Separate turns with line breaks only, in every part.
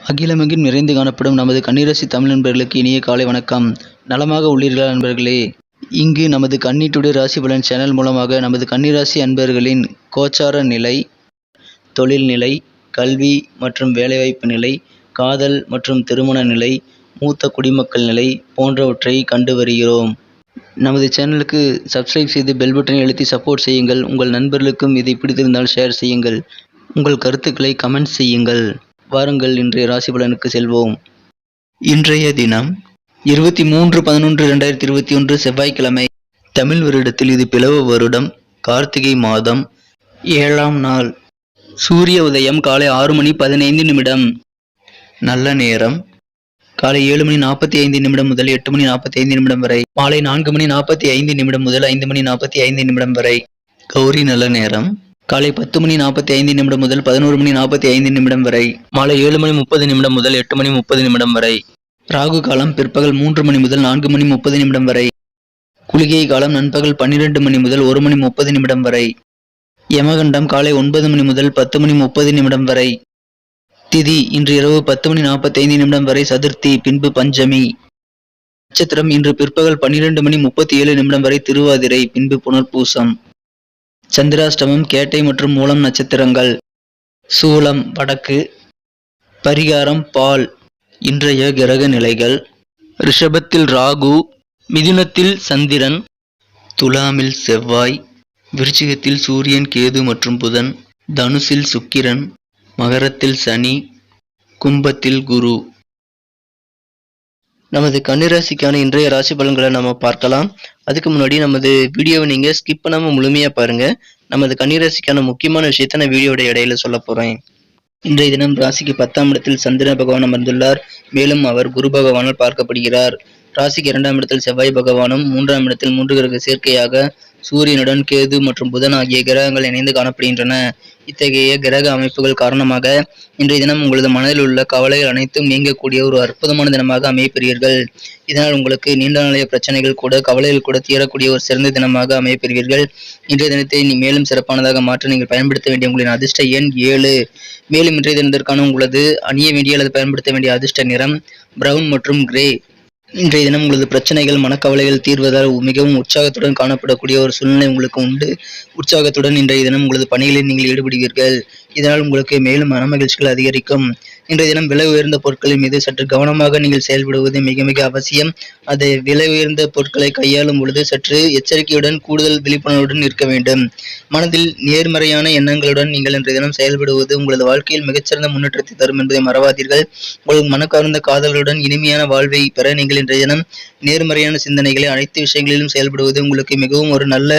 அகிலமெங்கும் நிறைந்து காணப்படும் நமது கன்னிராசி தமிழ் நண்பர்களுக்கு இனிய காலை வணக்கம். நலமாக உள்ளீர்களா நண்பர்களே? இங்கு நமது கன்னி டுடே ராசி பலன் சேனல் மூலமாக நமது கன்னிராசி அன்பர்களின் கோச்சார நிலை, தொழில் நிலை, கல்வி மற்றும் வேலைவாய்ப்பு நிலை, காதல் மற்றும் திருமண நிலை, மூத்த குடிமக்கள் நிலை போன்றவற்றை கண்டு வருகிறோம். நமது சேனலுக்கு சப்ஸ்கிரைப் செய்து பெல் பட்டனை அழுத்தி சப்போர்ட் செய்யுங்கள். உங்கள் நண்பர்களுக்கும் இதை பிடித்திருந்தால் ஷேர் செய்யுங்கள். உங்கள் கருத்துக்களை கமெண்ட் செய்யுங்கள். வாருங்கள் இன்றைய ராசி பலனுக்கு செல்வோம். இன்றைய தினம் 23/11/2021 செவ்வாய்க்கிழமை. தமிழ் வருடத்தில் இது பிளவ வருடம், கார்த்திகை மாதம், 7ஆம் நாள். சூரிய உதயம் காலை 6:15. நல்ல நேரம் காலை 7:45 முதல் 8:45 வரை, மாலை 4:45 முதல் 5:45 வரை. கௌரி நல்ல நேரம் காலை 10:45 முதல் 11:45 வரை, மாலை 7:30 முதல் 8:30 வரை. ராகு காலம் பிற்பகல் 3 மணி முதல் 4:30 வரை. குளிகை காலம் நண்பகல் 12 முதல் 1:30 வரை. யமகண்டம் காலை 9 முதல் 10:30 வரை. திதி இன்று இரவு 10:45 வரை சதுர்த்தி, பின்பு பஞ்சமி. நட்சத்திரம் இன்று பிற்பகல் 12:37 வரை திருவாதிரை, பின்பு புனர்பூசம். சந்திராஷ்டமம் கேட்டை மற்றும் மூலம் நட்சத்திரங்கள். சூலம் வடக்கு. பரிகாரம் பால். இன்றைய கிரக நிலைகள்: ரிஷபத்தில் ராகு, மிதுனத்தில் சந்திரன், துலாமில் செவ்வாய், விருச்சிகத்தில் சூரியன், கேது மற்றும் புதன், தனுசில் சுக்கிரன், மகரத்தில் சனி, கும்பத்தில் குரு. நமது கன்னிராசிக்கான இன்றைய ராசி பலன்களை நம்ம பார்க்கலாம். அதுக்கு முன்னாடி நமது வீடியோவை நீங்க ஸ்கிப் பண்ணாம முழுமையா பாருங்க. நமது கன்னிராசிக்கான முக்கியமான விஷயத்த நான் வீடியோட இடையில சொல்ல போறேன். இன்றைய தினம் ராசிக்கு 10ஆம் இடத்தில் சந்திர பகவான் அமர்ந்துள்ளார். மேலும் அவர் குரு பகவானால் பார்க்கப்படுகிறார். ராசிக்கு 2ஆம் இடத்தில் செவ்வாய் பகவானும், 3ஆம் இடத்தில் 3 கிரக சேர்க்கையாக சூரியனுடன் கேது மற்றும் புதன் ஆகிய கிரகங்கள் இணைந்து காணப்படுகின்றன. இத்தகைய கிரக அமைப்புகள் காரணமாக இன்றைய தினம் உங்களது மனதில் உள்ள கவலைகள் அனைத்தும் நீங்கக்கூடிய ஒரு அற்புதமான தினமாக அமையப்பெறுவீர்கள். இதனால் உங்களுக்கு நீண்ட நாளைய பிரச்சனைகள் கூட, கவலைகள் கூட தீரக்கூடிய ஒரு சிறந்த தினமாக அமையப்பெறுவீர்கள். இன்றைய தினத்தை மேலும் சிறப்பானதாக மாற்ற நீங்கள் பயன்படுத்த வேண்டிய உங்களின் அதிர்ஷ்ட எண் 7. மேலும் இன்றைய தினத்திற்கான உங்களது அணிய வேண்டிய அல்லது பயன்படுத்த வேண்டிய அதிர்ஷ்ட நிறம் பிரவுன் மற்றும் கிரே. இன்றைய தினம் உங்களது பிரச்சனைகள், மனக்கவலைகள் தீர்வதால் மிகவும் உற்சாகத்துடன் காணப்படக்கூடிய ஒரு சூழ்நிலை உங்களுக்கு உண்டு. உற்சாகத்துடன் இன்றைய தினம் உங்களது பணிகளில் நீங்கள் ஈடுபடுவீர்கள். இதனால் உங்களுக்கு மேலும் மனமகிழ்ச்சிகள் அதிகரிக்கும். இன்றைய தினம் விலை உயர்ந்த பொருட்களின் மீது சற்று கவனமாக நீங்கள் செயல்படுவது மிக மிக அவசியம். அதை விலை உயர்ந்த பொருட்களை கையாளும் பொழுது சற்று எச்சரிக்கையுடன், கூடுதல் விழிப்புணர்வுடன் இருக்க வேண்டும். மனதில் நேர்மறையான எண்ணங்களுடன் நீங்கள் இன்றைய தினம் செயல்படுவது உங்களது வாழ்க்கையில் மிகச்சிறந்த முன்னேற்றத்தை தரும் என்பதை மறவாதீர்கள். உங்களது மனக்கவர்ந்த காதலுடன் இனிமையான வாழ்வை பெற நீங்கள் இன்றைய தினம் நேர்மறையான சிந்தனைகளை, அனைத்து விஷயங்களிலும் செயல்படுவது உங்களுக்கு மிகவும் ஒரு நல்ல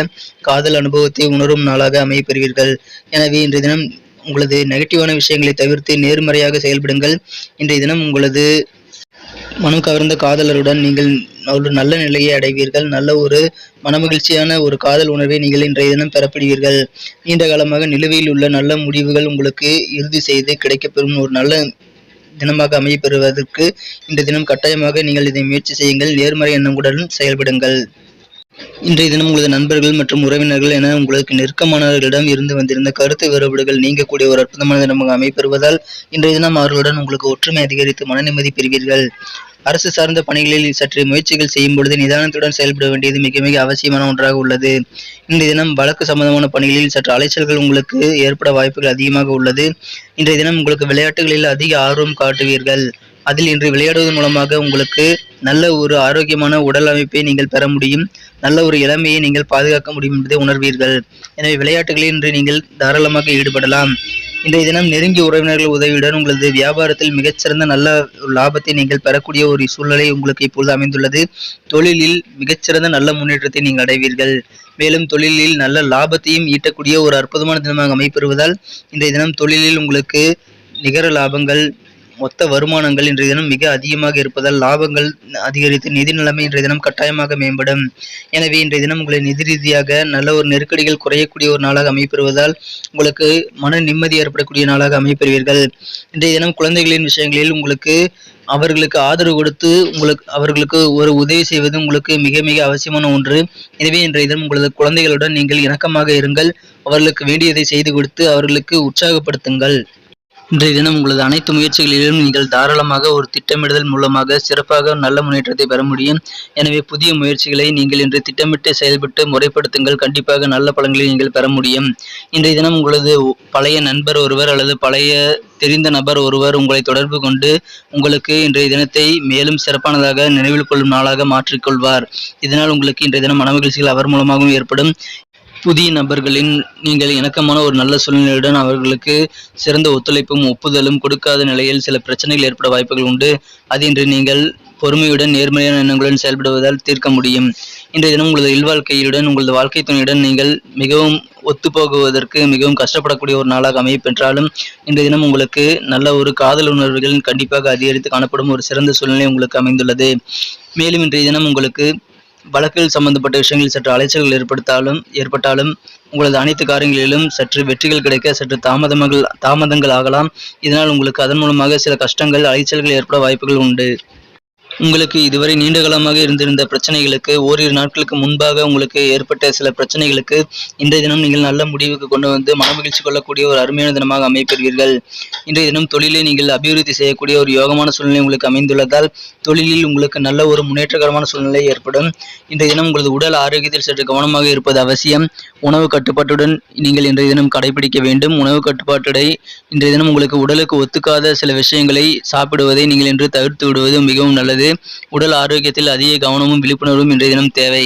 காதல் அனுபவத்தை உணரும் நாளாக அமையப்பெறுவீர்கள். எனவே இன்றைய தினம் உங்களது நெகட்டிவான விஷயங்களை தவிர்த்து நேர்மறையாக செயல்படுங்கள். இன்றைய தினம் உங்களது மனம் கவர்ந்த காதலருடன் நீங்கள் ஒரு நல்ல நிலையை அடைவீர்கள். நல்ல ஒரு மனமகிழ்ச்சியான ஒரு காதல் உணர்வை நீங்கள் இன்றைய தினம் பெறப்படுவீர்கள். நீண்ட காலமாக நிலுவையில் உள்ள நல்ல முடிவுகள் உங்களுக்கு இறுதி செய்து கிடைக்கப்பெறும் ஒரு நல்ல தினமாக அமையப்பெறுவதற்கு இன்றைய தினம் கட்டாயமாக நீங்கள் இதை முயற்சி செய்யுங்கள். நேர்மறை எண்ணங்களுடன் செயல்படுங்கள். இன்றைய தினம் உங்களது நண்பர்கள் மற்றும் உறவினர்கள் என உங்களுக்கு நெருக்கமானவர்களிடம் இருந்து வந்திருந்த கருத்து வேறுபாடுகள் நீங்கக்கூடிய ஒரு அற்புதமான தினமாக அமைப்பெறுவதால் இன்றைய தினம் அவர்களுடன் உங்களுக்கு ஒற்றுமை அதிகரித்து மன நிம்மதி பெறுவீர்கள். அரசு சார்ந்த பணிகளில் சற்று முயற்சிகள் செய்யும் பொழுது நிதானத்துடன் செயல்பட வேண்டியது மிக மிக அவசியமான ஒன்றாக உள்ளது. இன்றைய தினம் வழக்கு சம்பந்தமான பணிகளில் சற்று அலைச்சல்கள் உங்களுக்கு ஏற்பட வாய்ப்புகள் அதிகமாக உள்ளது. இன்றைய தினம் உங்களுக்கு விளையாட்டுகளில் அதிக ஆர்வம் காட்டுவீர்கள். அதில் இன்று விளையாடுவதன் மூலமாக உங்களுக்கு நல்ல ஒரு ஆரோக்கியமான உடல் அமைப்பை நீங்கள் பெற முடியும். நல்ல ஒரு இளமையை நீங்கள் பாதுகாக்க முடியும் என்பதை உணர்வீர்கள். எனவே விளையாட்டுகளில் இன்று நீங்கள் தாராளமாக ஈடுபடலாம். இன்றைய தினம் நெருங்கிய உறவினர்கள் உதவியுடன் உங்களது வியாபாரத்தில் மிகச்சிறந்த நல்ல லாபத்தை நீங்கள் பெறக்கூடிய ஒரு சூழ்நிலை உங்களுக்கு இப்பொழுது அமைந்துள்ளது. தொழிலில் மிகச்சிறந்த நல்ல முன்னேற்றத்தை நீங்கள் அடைவீர்கள். மேலும் தொழிலில் நல்ல லாபத்தையும் ஈட்டக்கூடிய ஒரு அற்புதமான தினமாக அமைப்பெறுவதால் இன்றைய தினம் தொழிலில் உங்களுக்கு நிகர லாபங்கள், மொத்த வருமானங்கள் இன்றைய தினம் மிக அதிகமாக இருப்பதால் லாபங்கள் அதிகரித்து நிதி நிலைமை இன்றைய தினம் கட்டாயமாக மேம்படும். எனவே இன்றைய தினம் உங்களை நிதி ரீதியாக நல்ல ஒரு நெருக்கடிகள் குறையக்கூடிய ஒரு நாளாக அமைப்பெறுவதால் உங்களுக்கு மன நிம்மதி ஏற்படக்கூடிய நாளாக அமைப்பெறுவீர்கள். இன்றைய தினம் குழந்தைகளின் விஷயங்களில் உங்களுக்கு அவர்களுக்கு ஆதரவு கொடுத்து அவர்களுக்கு ஒரு உதவி செய்வது உங்களுக்கு மிக மிக அவசியமான ஒன்று. எனவே இன்றைய தினம் உங்களது குழந்தைகளுடன் நீங்கள் இணக்கமாக இருங்கள். அவர்களுக்கு வேண்டியதை செய்து கொடுத்து அவர்களுக்கு உற்சாகப்படுத்துங்கள். இன்றைய தினம் உங்களது அனைத்து முயற்சிகளிலும் நீங்கள் தாராளமாக ஒரு திட்டமிடுதல் மூலமாக சிறப்பாக நல்ல முன்னேற்றத்தை பெற முடியும். எனவே புதிய முயற்சிகளை நீங்கள் இன்று திட்டமிட்டு செயல்பட்டு முறைப்படுத்துங்கள். கண்டிப்பாக நல்ல பலன்களை நீங்கள் பெற முடியும். இன்றைய தினம் உங்களது பழைய நண்பர் ஒருவர் அல்லது பழைய தெரிந்த நபர் ஒருவர் உங்களை தொடர்பு கொண்டு உங்களுக்கு இன்றைய தினத்தை மேலும் சிறப்பானதாக நினைவில் கொள்ளும் நாளாக மாற்றிக்கொள்வார். இதனால் உங்களுக்கு இன்றைய தினம் மனமகிழ்ச்சிகள் அவர் மூலமாகவும் ஏற்படும். புதிய நபர்களின் நீங்கள் இணக்கமான ஒரு நல்ல சூழ்நிலையுடன் அவர்களுக்கு சிறந்த ஒத்துழைப்பும் ஒப்புதலும் கொடுக்காத நிலையில் சில பிரச்சனைகள் ஏற்பட வாய்ப்புகள் உண்டு. அது இன்று நீங்கள் பொறுமையுடன் நேர்மையான எண்ணங்களுடன் செயல்படுவதால் தீர்க்க முடியும். இன்றைய தினம் உங்களது இல்வாழ்க்கையுடன் உங்களது வாழ்க்கை துணையுடன் நீங்கள் மிகவும் ஒத்துப்போகுவதற்கு மிகவும் கஷ்டப்படக்கூடிய ஒரு நாளாக அமையப்பெற்றாலும் இன்றைய தினம் உங்களுக்கு நல்ல ஒரு காதல் உணர்வுகள் கண்டிப்பாக அதிகரித்து காணப்படும் ஒரு சிறந்த சூழ்நிலை உங்களுக்கு அமைந்துள்ளது. மேலும் இன்றைய தினம் உங்களுக்கு வழக்குகள் சம்பந்தப்பட்ட விஷயங்களில் சற்று அலைச்சல்கள் ஏற்பட்டாலும் உங்களது அனைத்து காரியங்களிலும் சற்று வெற்றிகள் கிடைக்க சற்று தாமதங்கள் ஆகலாம். இதனால் உங்களுக்கு அதன் மூலமாக சில கஷ்டங்கள் அலைச்சல்கள் ஏற்பட வாய்ப்புகள் உண்டு. உங்களுக்கு இதுவரை நீண்ட காலமாக இருந்திருந்த பிரச்சனைகளுக்கு ஓரிரு நாட்களுக்கு முன்பாக உங்களுக்கு ஏற்பட்ட சில பிரச்சனைகளுக்கு இன்றைய தினம் நீங்கள் நல்ல முடிவுக்கு கொண்டு வந்து மனமகிழ்ச்சி கொள்ளக்கூடிய ஒரு அருமையான தினமாக அமைப்பெறுவீர்கள். இன்றைய தினம் தொழிலை நீங்கள் அபிவிருத்தி செய்யக்கூடிய ஒரு யோகமான சூழ்நிலை உங்களுக்கு அமைந்துள்ளதால் தொழிலில் உங்களுக்கு நல்ல ஒரு முன்னேற்றகரமான சூழ்நிலை ஏற்படும். இன்றைய தினம் உங்களது உடல் ஆரோக்கியத்தில் சற்று கவனமாக இருப்பது அவசியம். உணவு கட்டுப்பாட்டுடன் நீங்கள் இன்றைய தினம் கடைபிடிக்க வேண்டும். உணவு கட்டுப்பாட்டை இன்றைய தினம் உங்களுக்கு உடலுக்கு ஒத்துக்காத சில விஷயங்களை சாப்பிடுவதை நீங்கள் இன்று தவிர்த்து விடுவது மிகவும் நல்லது. உடல் ஆரோக்கியத்தில் அதிக கவனமும் விழிப்புணர்வும் இன்றைய தினம் தேவை.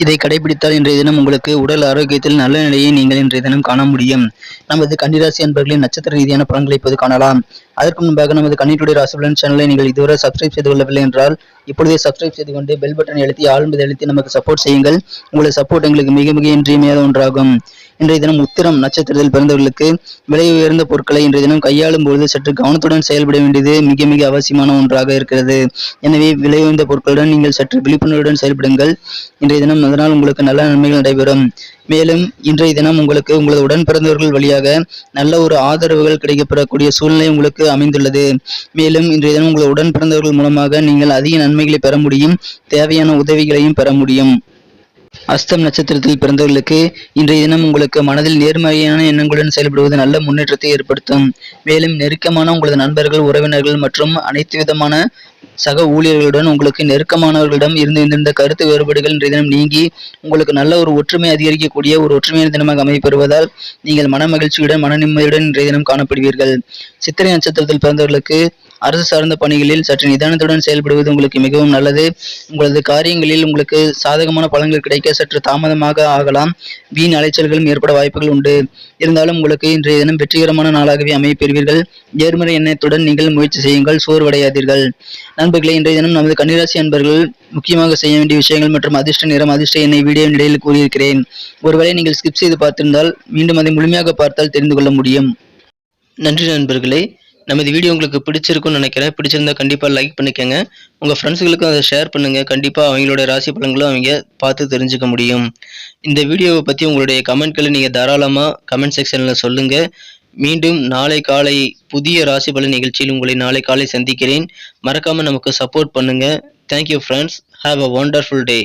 இதை கடைபிடித்தால் இன்றைய தினம் உங்களுக்கு உடல் ஆரோக்கியத்தில் நல்ல நிலையை நீங்கள் இன்றைய தினம் காண முடியும். நமது கன்னிராசி அன்பர்களின் நட்சத்திர ரீதியான பலன்களை இப்போது காணலாம். அதற்கு முன்பாக நமது கன்னியுடைய ராசி பலன் சேனலை நீங்கள் இதுவரை சப்ஸ்கிரைப் செய்து கொள்ளவில்லை என்றால் இப்பொழுதே சப்ஸ்கிரைப் செய்து கொண்டு பெல் பட்டனை அழுத்தி ஆல் மீது அழுத்தி நமக்கு சப்போர்ட் செய்யுங்கள். உங்களது சப்போர்ட் எங்களுக்கு மிக மிக இன்றியமையாத ஒன்றாகும். இன்றைய தினம் உத்திரம் நட்சத்திரத்தில் பிறந்தவர்களுக்கு விலை உயர்ந்த பொருட்களை இன்றைய தினம் கையாளும் பொழுது சற்று கவனத்துடன் செயல்பட வேண்டியது மிக மிக அவசியமான ஒன்றாக இருக்கிறது. எனவே விலை உயர்ந்த பொருட்களுடன் நீங்கள் சற்று விழிப்புணர்வுடன் செயல்படுங்கள். இன்றைய தினம் அதனால் உங்களுக்கு நல்ல நன்மைகள் நடைபெறும். மேலும் இன்றைய தினம் உங்களுக்கு உங்களது உடன் பிறந்தவர்கள் வழியாக நல்ல ஒரு ஆதரவுகள் கிடைக்கப்பெறக்கூடிய சூழ்நிலை உங்களுக்கு அமைந்துள்ளது. மேலும் இன்றைய தினம் உங்களது உடன் பிறந்தவர்கள் மூலமாக நீங்கள் அதிக நன்மைகளை பெற முடியும். தேவையான உதவிகளையும் பெற முடியும். அஸ்தம் நட்சத்திரத்தில் பிறந்தவர்களுக்கு இன்றைய தினம் உங்களுக்கு மனதில் நேர்மறையான எண்ணங்களுடன் செயல்படுவது நல்ல முன்னேற்றத்தை ஏற்படுத்தும். மேலும் நெருக்கமான உங்களது நண்பர்கள், உறவினர்கள் மற்றும் அனைத்து விதமான சக ஊழியர்களுடன் உங்களுக்கு நெருக்கமானவர்களிடம் இருந்த கருத்து வேறுபாடுகள் இன்றைய தினம் நீங்கி உங்களுக்கு நல்ல ஒரு ஒற்றுமை அதிகரிக்கக்கூடிய ஒரு ஒற்றுமையான தினமாக அமைப்பெறுவதால் நீங்கள் மன மகிழ்ச்சியுடன் மன நிம்மதியுடன் இன்றைய தினம் காணப்படுவீர்கள். சித்திரை நட்சத்திரத்தில் பிறந்தவர்களுக்கு அரசு சார்ந்த பணிகளில் சற்று நிதானத்துடன் செயல்படுவது உங்களுக்கு மிகவும் நல்லது. உங்களது காரியங்களில் உங்களுக்கு சாதகமான பலன்கள் கிடைக்க சற்று தாமதமாக ஆகலாம். வீண் அலைச்சல்களும் ஏற்பட வாய்ப்புகள் உண்டு. இருந்தாலும் உங்களுக்கு இன்றைய தினம் வெற்றிகரமான நாளாகவே அமைப்பெறுவீர்கள். நேர்மறை எண்ணத்துடன் நீங்கள் முயற்சி செய்யுங்கள், சோர்வடையாதீர்கள். நண்பர்களே, இன்றைய தினம் நமது கன்னிராசி அன்பர்கள் முக்கியமாக செய்ய வேண்டிய விஷயங்கள் மற்றும் அதிர்ஷ்ட நிறம், அதிர்ஷ்ட எண்ணை வீடியோவின் இடையில் கூறியிருக்கிறேன். ஒருவேளை நீங்கள் ஸ்கிப் செய்து பார்த்திருந்தால் மீண்டும் அதை முழுமையாக பார்த்தால் தெரிந்து கொள்ள முடியும். நன்றி நண்பர்களே. நமது வீடியோ உங்களுக்கு பிடிச்சிருக்கும்னு நினைக்கிறேன். பிடிச்சிருந்தா கண்டிப்பாக லைக் பண்ணிக்கோங்க. உங்கள் ஃப்ரெண்ட்ஸுகளுக்கும் அதை ஷேர் பண்ணுங்கள். கண்டிப்பாக அவங்களோட ராசி பலன்களும் அவங்க பார்த்து தெரிஞ்சுக்க முடியும். இந்த வீடியோவை பற்றி உங்களுடைய கமெண்ட்களை நீங்கள் தாராளமாக கமெண்ட் செக்ஷனில் சொல்லுங்கள். மீண்டும் நாளை காலை புதிய ராசி பலன் நிகழ்ச்சியில் உங்களை நாளை காலை சந்திக்கிறேன். மறக்காமல் நமக்கு சப்போர்ட் பண்ணுங்கள். Thank you friends. Have a wonderful day.